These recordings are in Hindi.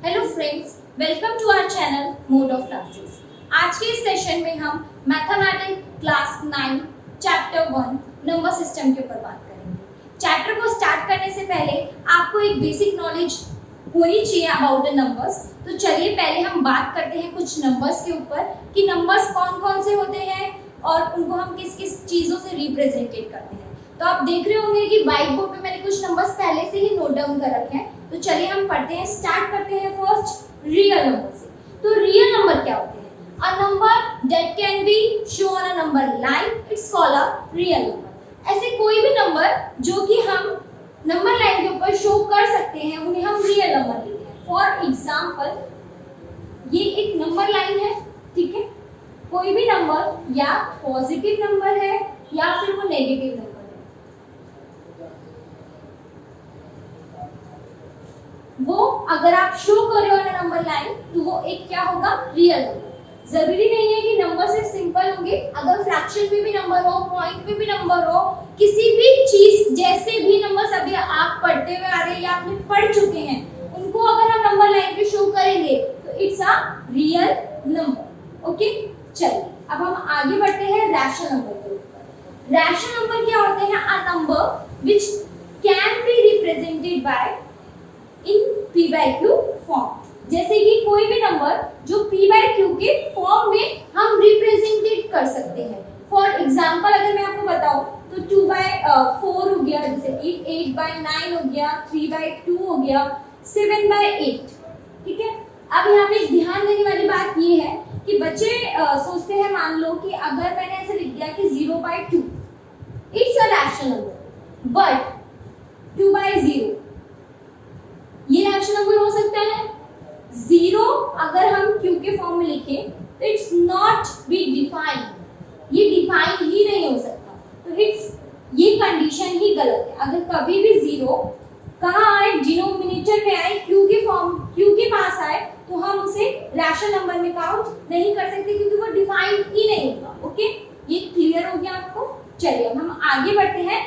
Hello friends, welcome to our channel mode of classes. आज के इस सेशन में हम mathematics class 9 chapter 1 number system के ऊपर बात करेंगे। चैप्टर को स्टार्ट करने से पहले आपको एक बेसिक नॉलेज होनी चाहिए अबाउट द नंबर्स। तो चलिए पहले हम बात करते हैं कुछ नंबर्स के ऊपर कि नंबर्स कौन कौन से होते हैं और उनको हम किस किस चीज़ों से रिप्रेजेंटेट करते हैं। तो आप देख रहे होंगे कि व्हाइट बोर्ड पे मैंने कुछ नंबर्स पहले से ही नोट डाउन कर रखे हैं। तो चलिए हम पढ़ते हैं, स्टार्ट करते हैं फर्स्ट रियल नंबर से। तो रियल नंबर क्या होते हैं? A number that can be shown a number line, it's called a real number. ऐसे कोई भी नंबर जो कि हम नंबर लाइन के ऊपर शो कर सकते हैं उन्हें हम रियल नंबर लेते हैं। फॉर एग्जांपल, ये एक नंबर लाइन है, ठीक है। कोई भी नंबर या पॉजिटिव नंबर है या फिर वो नेगेटिव नंबर है। वो अगर आप शो कर रहे हो ना नंबर लाइन, तो वो एक क्या होगा? Real number. जरूरी नहीं है कि नंबर सिर्फ सिंपल होंगे, अगर फ्रैक्शन में भी नंबर हो, पॉइंट में भी नंबर हो, किसी भी चीज जैसे भी नंबर अभी आप पढ़ते हुए आ रहे हैं या आपने पढ़ चुके हैं, उनको अगर हम नंबर लाइन पे शो करेंगे तो it's a real number. Okay, चलिए अब हम आगे बढ़ते हैं रैशनल नंबर के ऊपर। रैशनल नंबर क्या होते हैं? A number which can be represented by in p by q form. जैसे कि कोई भी नंबर जो p by q के फॉर्म में हम रिप्रेजेंटेट कर सकते हैं। फॉर एग्जांपल अगर मैं आपको बताऊं तो 2 by 4 हो गया, जैसे 8 by 9 हो गया, 3 by 2 हो गया, 7 by 8, ठीक है। अब यहाँ पे ध्यान देने वाली बात ये है कि बच्चे सोचते हैं, मान लो कि अगर मैंने ऐसे लिख दिया कि 0 by 2 it's a rational number, but 2 by 0 ये रैशनल नंबर हो सकता है। 0 अगर हम q के फॉर्म में लिखें तो इट्स नॉट बी डिफाइंड, ये डिफाइन ही नहीं हो सकता। तो इट्स ये कंडीशन ही गलत है। अगर कभी भी 0 कहाँ आए, डिनोमिनेटर में आए, q के फॉर्म, q के पास आए, तो हम उसे रैशनल नंबर में काउंट नहीं कर सकते क्योंकि वो डिफाइन ही नहीं होगा। ओके, ये क्लियर हो गया आपको? चलिए अब हम आगे बढ़ते हैं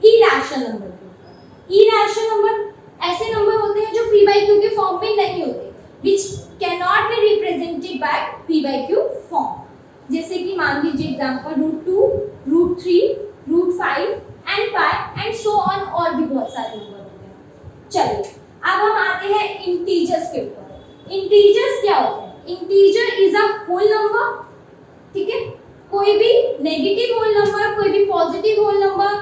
इरैशनल नंबर के। इरैशनल नंबर ऐसे नंबर होते हैं जो p by q के फॉर्म में नहीं होते, which cannot be represented by p by q form. जैसे कि मान लीजिए example √2, √3, √5 and pi and so on, और भी बहुत सारे नंबर होते हैं। चलिए अब हम आते हैं इंटीजर्स के ऊपर। इंटीजर्स क्या होते हैं? Integer is a whole number, ठीक है। कोई भी नेगेटिव होल नंबर, कोई भी पॉजिटिव होल नंबर,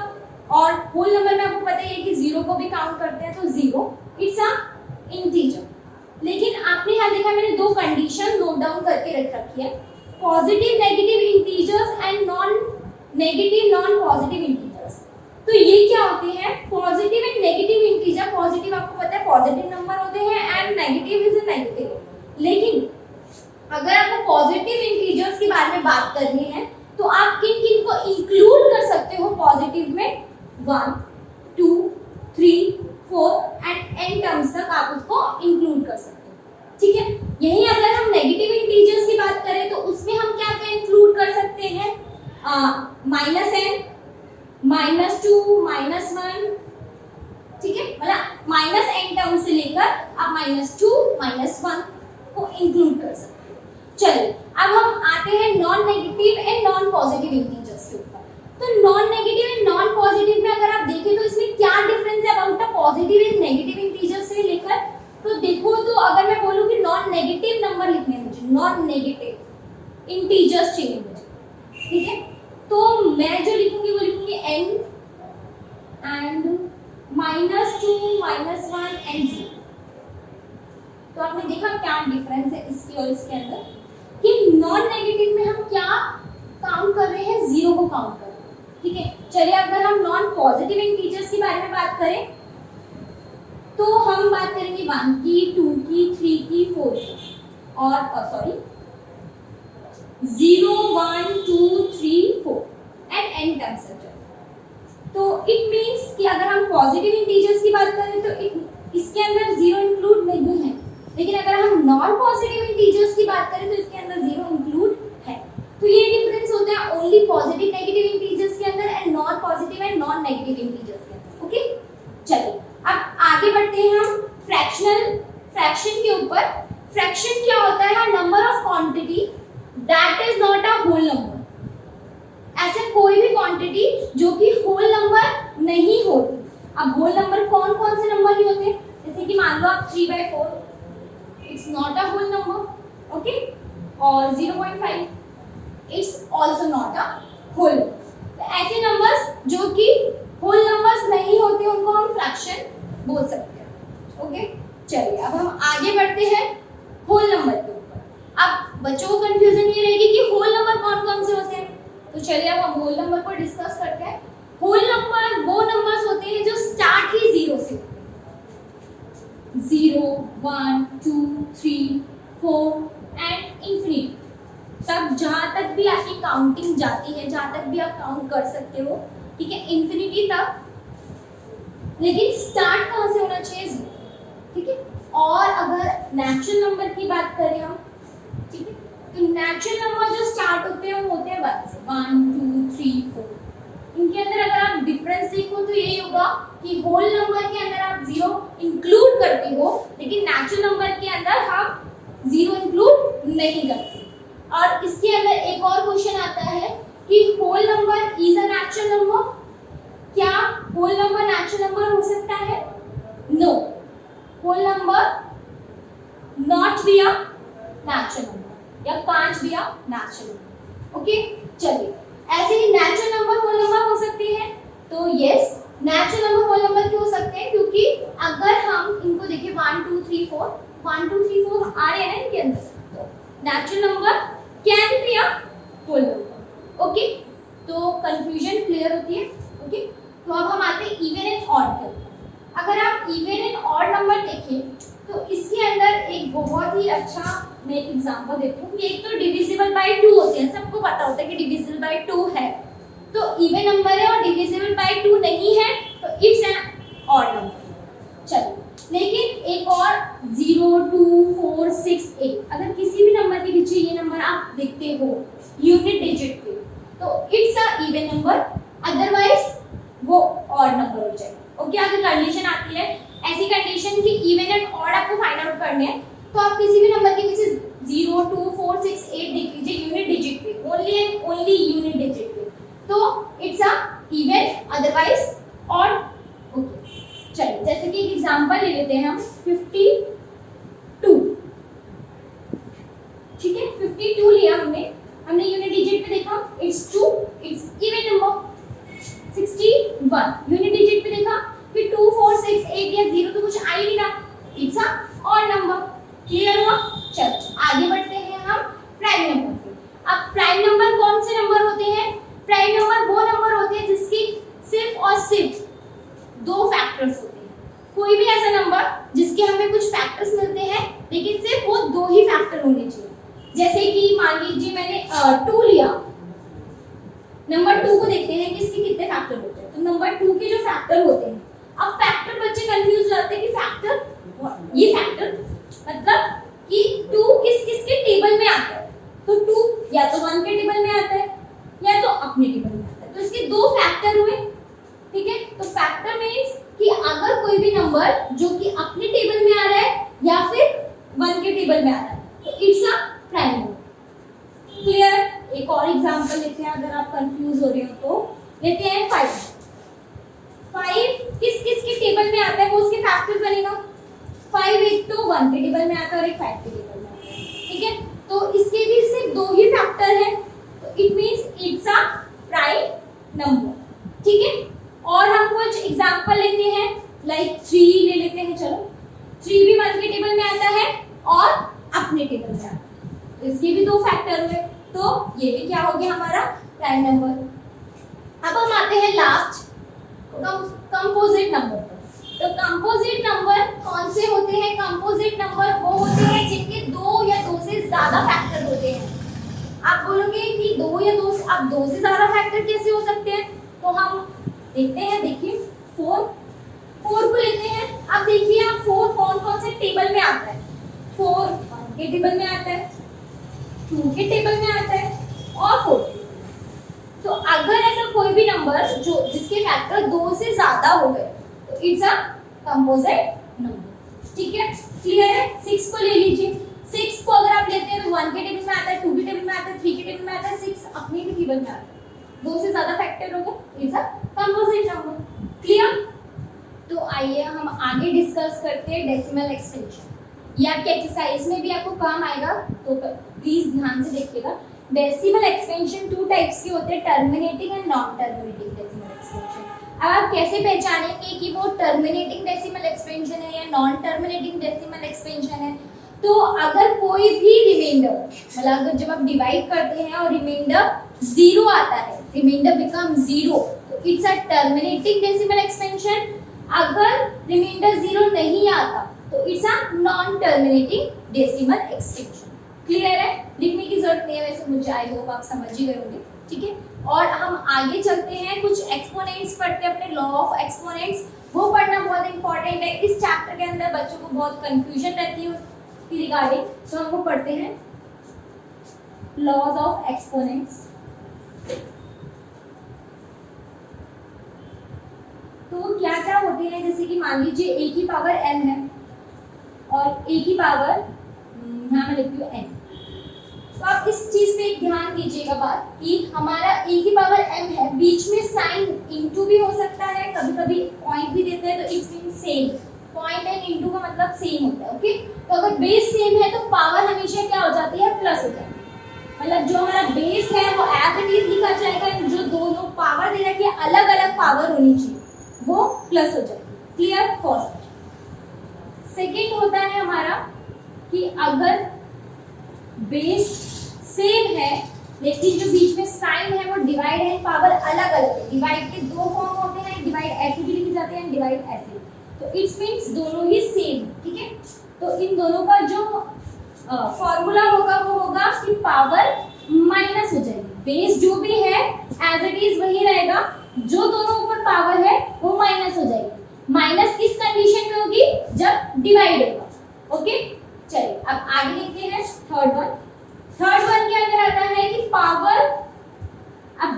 और होल नंबर में आपको पता ही है कि 0 को भी काउंट करते हैं, तो 0 इट्स अ इंटीजर। लेकिन आपने यहाँ देखा मैंने दो कंडीशन नोट डाउन करके रख रखी है, positive negative integers and non negative non positive integers. तो ये क्या होते हैं? Positive and negative integer. Positive आपको पता है पॉजिटिव नंबर होते हैं and negative is a negative. लेकिन अगर आपको पॉजिटिव इंटीजर्स के बारे में बात करनी है तो आप किन किन को इंक्लूड कर सकते हो पॉजिटिव में? 1, 2, 3, 4 एंड n टर्म्स तक आप उसको इंक्लूड कर सकते हो, ठीक है। यही अगर हम नेगेटिव इंटीजर्स की बात करें तो उसमें हम क्या क्या इंक्लूड कर सकते हैं? -n, -2, -1, ठीक है। मतलब -n टर्म से लेकर आप -2, -1 को इंक्लूड कर सकते हैं। चलिए अब हम आते हैं non negative and non positive integers के ऊपर। तो non negative and non positive में अगर आप देखें तो इसमें क्या डिफरेंस है about the positive and negative integers से लेकर? तो देखो, तो अगर मैं बोलूं कि नॉन नेगेटिव नंबर लिखने हैं मुझे, नॉन नेगेटिव इंटीजर्स चाहिए मुझे, ठीक है, तो मैं जो लिखूंगी वो लिखूंगी n एंड -2, -1 एंड 0। तो आपने देखा क्या डिफरेंस है इसकी और इसके अंदर, कि नॉन नेगेटिव में हम क्या काउंट कर रहे हैं? 0 को काउंट कर रहे हैं, ठीक है। चलिए अगर हम नॉन पॉजिटिव इंटीजर्स के बारे में बात करें तो हम बात करेंगे 1 की, 2 की, 3 की, 4 की, और सॉरी 0, 1, 2, 3, 4 एंड n टर्म्स है। तो इट मींस कि अगर हम पॉजिटिव इंटीजर्स की बात करें तो इसके अंदर 0 इंक्लूड नहीं है, लेकिन अगर हम नॉन पॉजिटिव इंटीजर्स की बात करें तो इसके अंदर 0 इंक्लूड है। तो ये डिफरेंस होता है ओनली पॉजिटिव नेगेटिव इंटीजर्स के अंदर and non positive and non negative integers के अंदर। ओके, चलिए अब आगे बढ़ते हैं हम फ्रैक्शनल फ्रैक्शन के ऊपर। फ्रैक्शन क्या होता है? Number of quantity that is not a whole number. ऐसे कोई भी क्वांटिटी जो कि होल नंबर नहीं होती। अब होल नंबर कौन कौन से नंबर नहीं होते? जैसे कि मान लो आप 3/4, it's not a whole number, okay, और 0.5 it's also not a whole. तो ऐसे नंबर्स जो कि होल नंबर्स नहीं होते उनको हम फ्रैक्शन बोल सकते हैं, ओके। चलिए अब हम आगे बढ़ते हैं होल नंबर के ऊपर। अब बच्चों को कंफ्यूजन ये रहेगी कि होल नंबर कौन कौन से होते हैं, तो चलिए अब हम होल नंबर को डिस्कस करते हैं। होल नंबर वो नंबर्स होते हैं जो स्टार्ट ही 0 से होते हैं। 0, 1, 2, 3, 4 एंड इंफिनिटी तक, जहां तक भी आपकी काउंटिंग जाती है, जहां तक भी आप काउंट कर सकते हो, ठीक है, इंफिनिटी तक। लेकिन स्टार्ट कहां से होना चाहिए? 0, ठीक है। और अगर नेचुरल नंबर की बात करें हम, ठीक है, तो नेचुरल नंबर जो स्टार्ट होते हैं वो होते हैं 1 से, 1, 2, 3, 4। इनके अंदर अगर आप डिफरेंस देखो तो यही होगा कि होल नंबर के अंदर आप 0 इंक्लूड करते हो, लेकिन नेचुरल नंबर के अंदर हम 0 इंक्लूड नहीं करते। और इसके अंदर एक और क्वेश्चन आता है कि whole number is a natural number. क्या होल नंबर नेचुरल नंबर हो सकता है? No, whole number not be a natural number, या can't be a natural number, okay. चलिए ऐसे ही नेचुरल नंबर होल नंबर हो सकते हैं, तो yes, natural number whole number क्यों हो सकते हैं? क्योंकि अगर हम इनको देखें 1, 2, 3, 4, 1, 2, 3, 4 आ रहे हैं इनके अंदर, तो natural number can be a whole number, okay. तो कंफ्यूजन क्लियर होती है, ओके। तो अब हम आते हैं इवन एंड ऑड पर। अगर आप इवन एंड ऑड नंबर देखें तो इसके अंदर एक बहुत ही अच्छा मैं एक एग्जांपल देती हूँ। एक तो डिविजिबल बाय 2 होते हैं, सबको पता होता है कि डिविजिबल बाय 2 है, तो इवन नंबर है और डिविजिबल बाय 2 नहीं है तो इट्स एन ऑड नंबर। चलो, लेकिन एक और 0, 2, 4, 6, 8, अगर किसी भी नंबर के पीछे ये नंबर आप देखते हो यूनिट डिजिट पे, तो it's a even number, otherwise वो ऑड नंबर हो जाएगा, ओके। अगर कंडीशन आती है ऐसी कंडीशन कि इवन एंड ऑड आपको फाइंड आउट करने हैं, तो आप किसी भी नंबर के पीछे 0, 2, 4, 6, 8 देख लीजिए यूनिट डिजिट पे, only and only unit digit पे, तो it's a even, otherwise odd, okay. चलिए जैसे कि एक एग्जांपल ले लेते हैं हम 52, ठीक है। 52 लिया हमने यूनिट डिजिट पे देखा it's 2, it's even number. 61 unit digit पे देखा कि 2, 4, 6, 8 या 0 तो कुछ आ ही नहीं रहा, it's a odd number. Clear हुआ? चलो आगे बढ़ते हैं हम प्राइम नंबर पे। अब प्राइम नंबर कौन से नंबर होते हैं? प्राइम नंबर वो नंबर होते हैं जिसकी सिर्फ और सिर्फ 2 फैक्टर्स होते हैं। कोई भी ऐसा नंबर जिसके हमें कुछ फैक्टर्स मिलते हैं लेकिन सिर्फ वो 2 ही फैक्टर होने चाहिए। जैसे कि मान लीजिए मैंने 2 लिया, नंबर 2 को देखते हैं कि इसके कितने फैक्टर होते हैं। तो नंबर 2 के जो फैक्टर होते हैं, अब फैक्टर बच्चे कंफ्यूज हो जाते हैं कि फैक्टर, ये फैक्टर मतलब कि 2 किस किस के टेबल में आता है, तो 2 या तो 1 के टेबल में आता है या तो अपने टेबल में आता है, तो इसके 2 फैक्टर हुए, ठीक है। तो फैक्टर मींस कि अगर कोई भी नंबर जो कि अपने टेबल में आ रहा है या फिर 1 के टेबल में आ रहा है, तो it's a prime number. Clear? एक और एग्जांपल लेते हैं, अगर आप कंफ्यूज हो रहे हो तो लेते हैं 5। 5 किस किस के टेबल में आता है वो उसके फैक्टर बनेगा। 5 एक तो 1 के टेबल में आता है और एक 5 के टेबल में आता है, ठीक है। तो इसके भी सिर्फ 2 ही फैक्टर है, तो it means it's a prime number, ठीक है। और हम कुछ एग्जांपल लेते हैं, लाइक 3 ले लेते हैं। चलो 3 भी 1 के टेबल में आता है और अपने टेबल में आता है, तो इसके भी 2 फैक्टर हुए, तो ये भी क्या हो गया हमारा प्राइम नंबर। अब हम आते हैं लास्ट कंपोजिट नंबर पर। तो कंपोजिट नंबर कौन से होते हैं? कंपोजिट नंबर वो होते हैं जिनके 2 या 2 से ज्यादा फैक्टर होते हैं। आप बोलोगे कि 2 या 2 अब 2 से ज्यादा फैक्टर कैसे हो सकते हैं? तो हम देखते हैं, देखिए 4 को लेते हैं। अब देखिए आप 4 कौन कौन से टेबल में आता है। 4 1 के टेबल में आता है, 2 के टेबल में आता है और 4 के। तो अगर ऐसा कोई भी नंबर जो जिसके फैक्टर 2 से ज्यादा हो गए तो इट्स अ कंपोजिट नंबर। ठीक है, क्लियर है। 6 को ले लीजिए, 6 को अगर आप लेते हैं तो 1 के टेबल में आता है, 2 के टेबल में आता है, 3 के टेबल में आता है, 6 अपने भी टेबल में आता है। 2 से ज्यादा फैक्टर होगा, is a composite number. Clear. तो आइए हम आगे डिस्कस करते हैं डेसिमल एक्सटेंशन। ये आपके एक्सरसाइज में भी आपको काम आएगा, तो प्लीज ध्यान से देखिएगा। डेसिमल एक्सटेंशन 2 टाइप्स के होते हैं, terminating and non terminating decimal extension. अब आप कैसे पहचानेंगे कि वो टर्मिनेटिंग डेसिमल एक्सपेंशन है या नॉन टर्मिनेटिंग डेसिमल एक्सपेंशन है? तो अगर कोई भी रिमाइंडर, मतलब अगर जब आप डिवाइड करते हैं और रिमाइंडर 0 आता है, रिमाइंडर बिकम 0, तो it's a terminating decimal expansion. अगर रिमाइंडर 0 नहीं आता तो it's a non terminating decimal extension. Clear है, लिखने की जरूरत नहीं है, वैसे मुझे आई होप आप समझ ही गए होंगे। ठीक है, और हम आगे चलते हैं, कुछ एक्सपोनेंट्स पढ़ते हैं, अपने लॉ ऑफ एक्सपोनेंट्स, वो पढ़ना बहुत इंपॉर्टेंट है। इस चैप्टर के अंदर बच्चों को बहुत कंफ्यूजन रहती है उसकी रिगार्डिंग, तो हम वो पढ़ते हैं लॉज ऑफ एक्सपोनेंट्स। तो क्या क्या होते हैं, जैसे कि मान लीजिए a की पावर m है और a की पावर यहाँ मैं लिखती हूँ n। तो आप इस चीज पे एक ध्यान दीजिएगा बात कि हमारा a की पावर m है, बीच में साइन इनटू भी हो सकता है, कभी कभी पॉइंट भी देते हैं, तो it's mean same. Point and into का मतलब सेम होता है। ओके, तो अगर बेस सेम है तो पावर हमेशा क्या हो जाती है, प्लस हो जाती है। मतलब जो हमारा बेस है वो एज इट इज लिखा जाएगा, जो दोनों पावर दे रखी है अलग अलग पावर होनी चाहिए, वो प्लस हो जाएगी। क्लियर। फर्स्ट। सेकेंड होता है हमारा कि अगर बेस सेम है लेकिन जो बीच में साइन है वो डिवाइड है, पावर अलग अलग है। डिवाइड के 2 फॉर्म होते हैं, डिवाइड ऐसे भी लिखे जाते हैं, डिवाइड ऐसे, तो इट्स मींस दोनों ही सेम। ठीक है, तो इन दोनों का जो फॉर्मूला होगा वो होगा कि पावर माइनस हो जाएगी। बेस जो भी है एज इट इज वही रहेगा, जो दोनों ऊपर पावर है वो माइनस हो जाएगी। माइनस किस कंडीशन में होगी, जब डिवाइड होगा। ओके, चलिए अब आगे लिखते हैं थर्ड वन। थर्ड वन क्या कहता है कि पावर, अब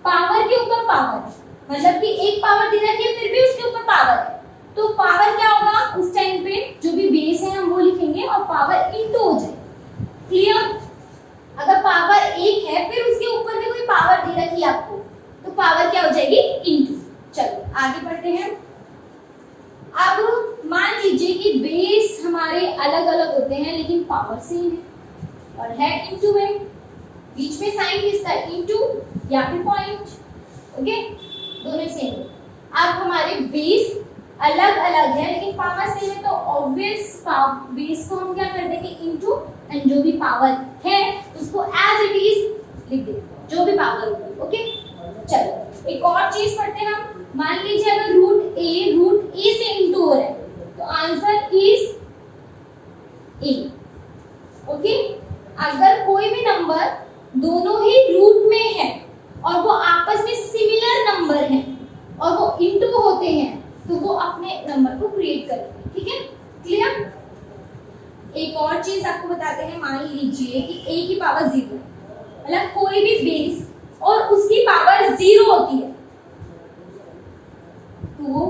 पावर के ऊपर पावर, मतलब कि एक पावर दे रखी है फिर भी उसके ऊपर पावर है, तो पावर क्या होगा उस टाइम पे, जो भी बेस है हम वो लिखेंगे और पावर इनटू हो जाएगी। क्लियर। अगर पावर 1 है फिर उसके ऊपर भी कोई पावर दे रखी है आपको, तो पावर क्या हो जाएगी, इनटू। चलो आगे बढ़ते हैं। अब मान लीजिए कि बेस हमारे अलग अलग होते हैं लेकिन पावर सेम है और है इनटू है, बीच में साइन किसका, इनटू या फिर पॉइंट। ओके, दोनों सेम। अब हमारे बेस अलग अलग है लेकिन पावर सेम है, तो ऑब्वियस बेस को हम क्या कर देंगे, इनटू, एंड जो भी पावर है उसको एज इट इज लिख देंगे, जो भी पावर होगी। ओके, चलो एक और चीज पढ़ते हैं हम। मान लीजिए अगर रूट ए से इनटू हो रहा है तो आंसर इज ए। ओके, अगर कोई भी नंबर दोनों ही रूट में है और वो आपस में सिमिलर नंबर हैं और वो इनटू होते हैं तो वो अपने नंबर को क्रिएट करेंगे। ठीक है, क्लियर। एक और चीज आपको बताते हैं, मान लीजिए कि a की पावर 0, मतलब कोई भी बेस और उसकी पावर 0 होती है तो वो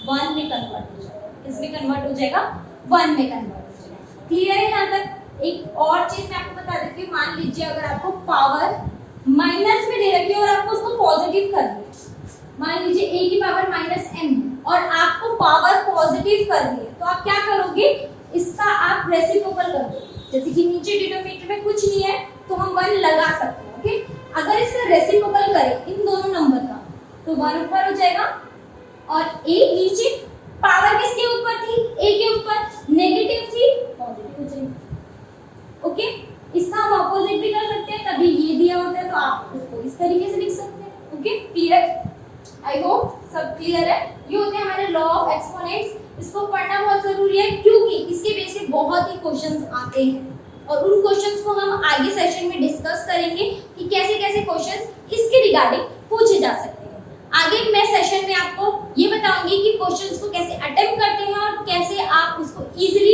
1 में कन्वर्ट हो जाएगा। इसमें कन्वर्ट हो जाएगा, 1 में कन्वर्ट हो जाएगा। क्लियर है यहाँ तक। एक और चीज मैं आपको बता देती हूँ, मान लीजिए अगर आपको पावर माइनस में दे रखी है और आपको उसको पॉजिटिव करनी है, मान लीजिए a की पावर -m और आपको पावर पॉजिटिव करनी है, तो आप क्या करोगे, इसका आप रेसिप्रोकल कर दो। जैसे कि नीचे डिनोमिनेटर में कुछ नहीं है तो हम 1 लगा सकते हैं। ओके, अगर इसका रेसिप्रोकल करें इन दोनों नंबर का तो 1 ऊपर हो जाएगा और a नीचे, पावर किसके ऊपर थी, a के ऊपर, नेगेटिव थी, पॉजिटिव हो जाएगी। ओके, इसका हम ऑपोजिट भी कर सकते हैं, कभी ये दिया होता है तो आप इसको इस तरीके से लिख सकते हैं। Okay, clear. आई होप सब क्लियर है। ये होते हैं हमारे लॉ ऑफ एक्सपोनेंट्स। इसको पढ़ना बहुत जरूरी है क्योंकि इसके बेस पे बहुत ही क्वेश्चंस आते हैं और उन क्वेश्चंस को हम आगे सेशन में डिस्कस करेंगे कि कैसे कैसे क्वेश्चंस इसके रिगार्डिंग पूछे जा सकते हैं। आगे मैं सेशन में आपको ये बताऊंगी कि क्वेश्चंस को कैसे अटेम्प्ट करते हैं और कैसे आप उसको इजीली